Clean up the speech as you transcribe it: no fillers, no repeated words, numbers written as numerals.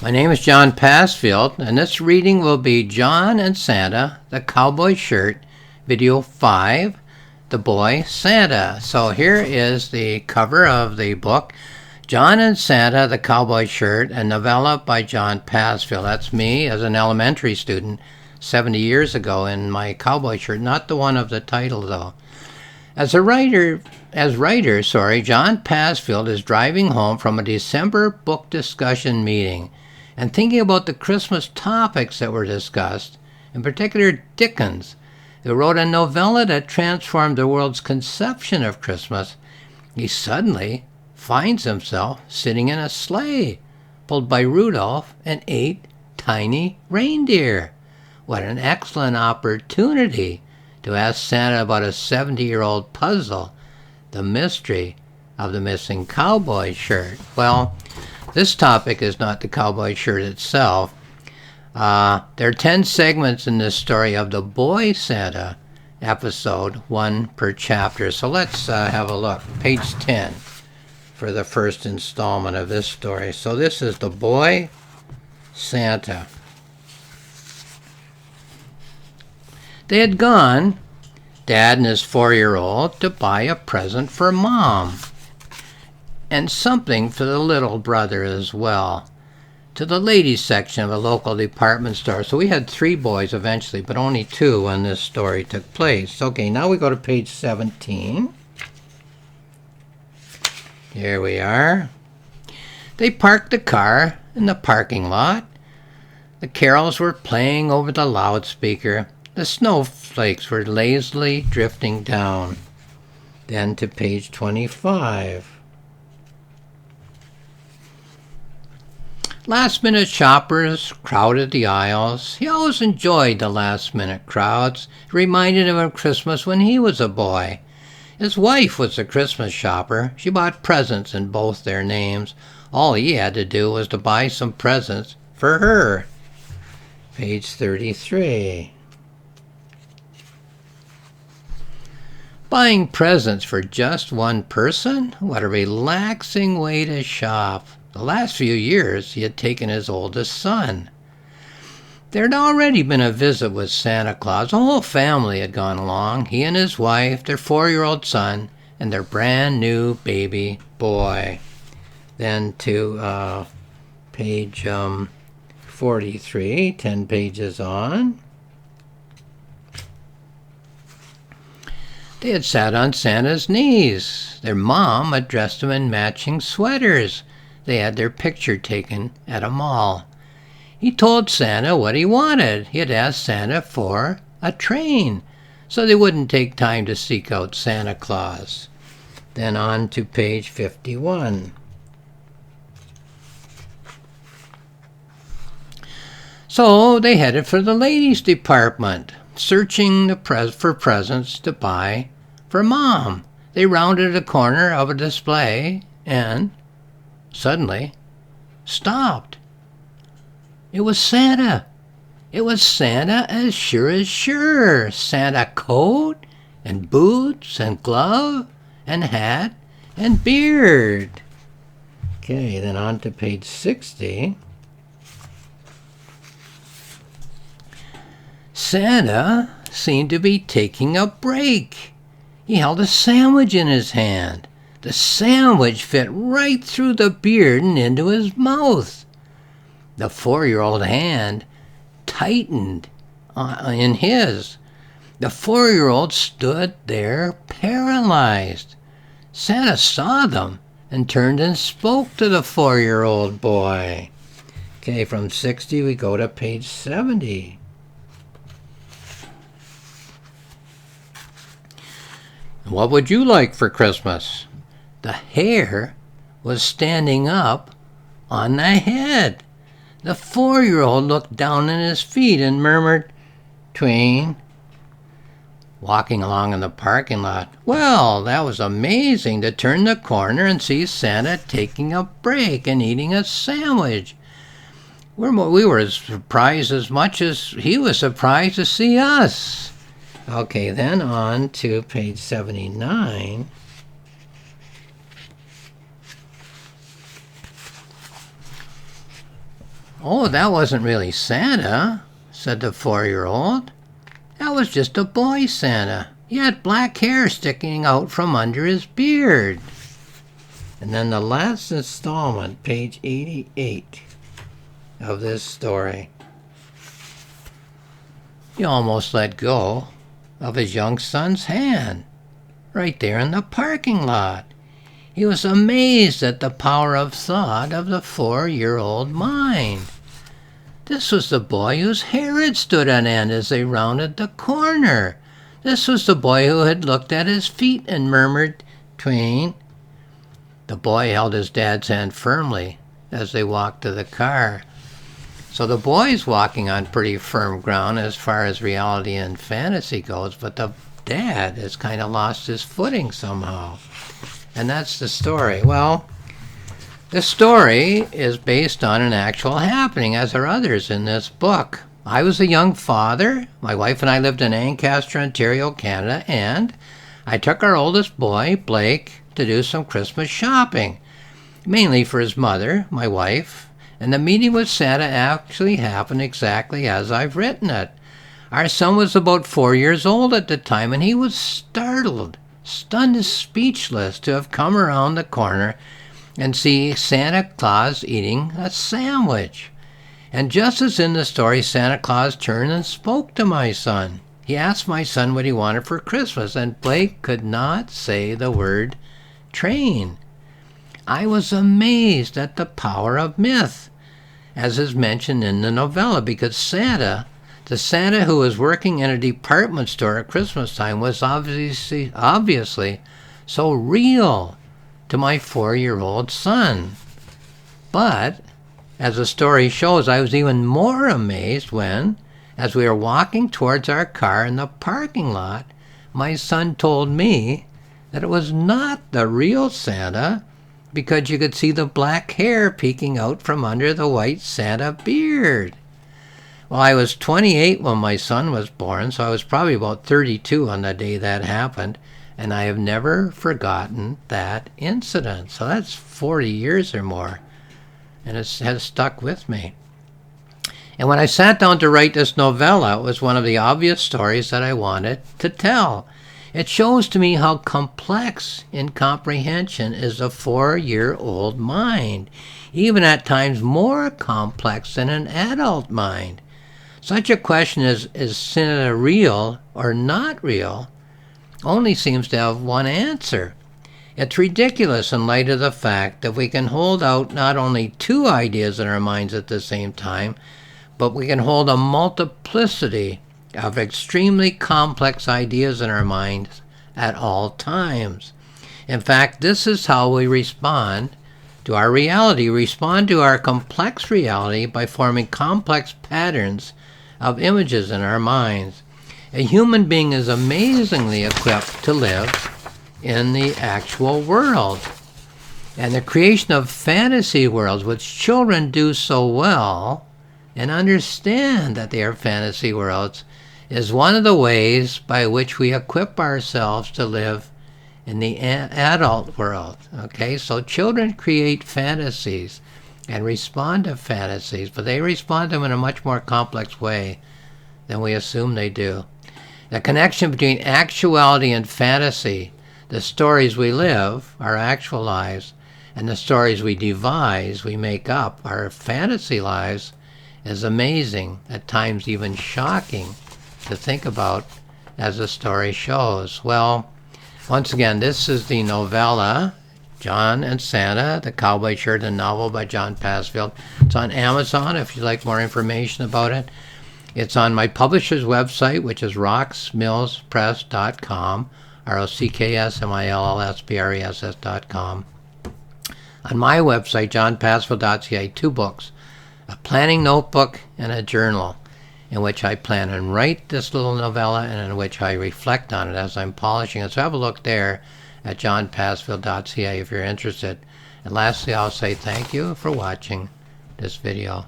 My name is John Passfield, and this reading will be John and Santa, the Cowboy Shirt, Video 5, The Boy Santa. So here is the cover of the book, John and Santa, the Cowboy Shirt, a novella by John Passfield. That's me as an elementary student 70 years ago in my cowboy shirt, not the one of the title though. As writer, John Passfield is driving home from a December book discussion meeting and thinking about the Christmas topics that were discussed, in particular Dickens, who wrote a novella that transformed the world's conception of Christmas. He suddenly finds himself sitting in a sleigh pulled by Rudolph and 8 tiny reindeer. What an excellent opportunity to ask Santa about a 70-year-old puzzle, the mystery of the missing cowboy shirt. Well, this topic is not the cowboy shirt itself. There are 10 segments in this story of the Boy Santa episode, 1 per chapter. So let's have a look. Page 10 for the first installment of this story. So this is the Boy Santa. They had gone, Dad and his 4-year-old, to buy a present for Mom, and something for the little brother as well, to the ladies section of a local department store. So we had 3 boys eventually, but only 2 when this story took place. Okay, now we go to page 17. Here we are. They parked the car in the parking lot. The carols were playing over the loudspeaker. The snowflakes were lazily drifting down. Then to page 25. Last-minute shoppers crowded the aisles. He always enjoyed the last-minute crowds. It reminded him of Christmas when he was a boy. His wife was a Christmas shopper. She bought presents in both their names. All he had to do was to buy some presents for her. Page 33. Buying presents for just one person? What a relaxing way to shop. The last few years he had taken his oldest son. There had already been a visit with Santa Claus. The whole family had gone along. He and his wife, their 4-year-old son, and their brand new baby boy. Then to page 43, 10 pages on. They had sat on Santa's knees. Their mom had dressed them in matching sweaters. They had their picture taken at a mall. He told Santa what he wanted. He had asked Santa for a train, so they wouldn't take time to seek out Santa Claus. Then on to page 51. So they headed for the ladies' department, searching for presents to buy for Mom. They rounded a corner of a display and suddenly stopped. It was Santa. It was Santa as sure. Santa coat and boots and glove and hat and beard. Okay, then on to page 60. Santa seemed to be taking a break. He held a sandwich in his hand. The sandwich fit right through the beard and into his mouth. The 4-year-old hand tightened in his. The 4-year-old stood there paralyzed. Santa saw them and turned and spoke to the 4-year-old boy. Okay, from 60 we go to page 70. What would you like for Christmas? The hair was standing up on the head. The 4-year-old looked down at his feet and murmured, "Twain." Walking along in the parking lot. Well, that was amazing to turn the corner and see Santa taking a break and eating a sandwich. We were surprised as much as he was surprised to see us. Okay, then on to page 79. "Oh, that wasn't really Santa," said the 4-year-old. "That was just a boy Santa. He had black hair sticking out from under his beard." And then the last installment, page 88 of this story. He almost let go of his young son's hand, right there in the parking lot. He was amazed at the power of thought of the 4-year-old mind. This was the boy whose hair had stood on end as they rounded the corner. This was the boy who had looked at his feet and murmured, "Twain." The boy held his dad's hand firmly as they walked to the car. So the boy's walking on pretty firm ground as far as reality and fantasy goes, but the dad has kind of lost his footing somehow. And that's the story. Well, the story is based on an actual happening, as are others in this book. I was a young father. My wife and I lived in Ancaster, Ontario, Canada, and I took our oldest boy, Blake, to do some Christmas shopping, mainly for his mother, my wife, and the meeting with Santa actually happened exactly as I've written it. Our son was about 4 years old at the time, and he was startled, stunned and speechless to have come around the corner and see Santa Claus eating a sandwich. And just as in the story, Santa Claus turned and spoke to my son. He asked my son what he wanted for Christmas, and Blake could not say the word train. I was amazed at the power of myth, as is mentioned in the novella, because Santa, the Santa who was working in a department store at Christmas time, was obviously so real to my 4-year-old son. But, as the story shows, I was even more amazed when, as we were walking towards our car in the parking lot, my son told me that it was not the real Santa because you could see the black hair peeking out from under the white Santa beard. Well, I was 28 when my son was born, so I was probably about 32 on the day that happened, and I have never forgotten that incident. So that's 40 years or more, and it has stuck with me. And when I sat down to write this novella, it was one of the obvious stories that I wanted to tell. It shows to me how complex in comprehension is a 4-year-old mind, even at times more complex than an adult mind. Such a question as, is Santa real or not real, only seems to have one answer. It's ridiculous in light of the fact that we can hold out not only two ideas in our minds at the same time, but we can hold a multiplicity of extremely complex ideas in our minds at all times. In fact, this is how we respond to our reality. We respond to our complex reality by forming complex patterns of images in our minds. A human being is amazingly equipped to live in the actual world. And the creation of fantasy worlds, which children do so well and understand that they are fantasy worlds, is one of the ways by which we equip ourselves to live in the adult world. Okay, so children create fantasies and respond to fantasies, but they respond to them in a much more complex way than we assume they do. The connection between actuality and fantasy, the stories we live, our actual lives, and the stories we devise, we make up, our fantasy lives, is amazing, at times even shocking to think about, as the story shows. Well, once again, this is the novella, John and Santa, the Cowboy Shirt, a novel by John Passfield. It's on Amazon if you'd like more information about it. It's on my publisher's website, which is rocksmillspress.com, rocksmillspress.com. On my website, johnpassfield.ca, 2 books, a planning notebook and a journal, in which I plan and write this little novella and in which I reflect on it as I'm polishing it. So have a look there at johnpassfield.ca if you're interested. And lastly, I'll say thank you for watching this video.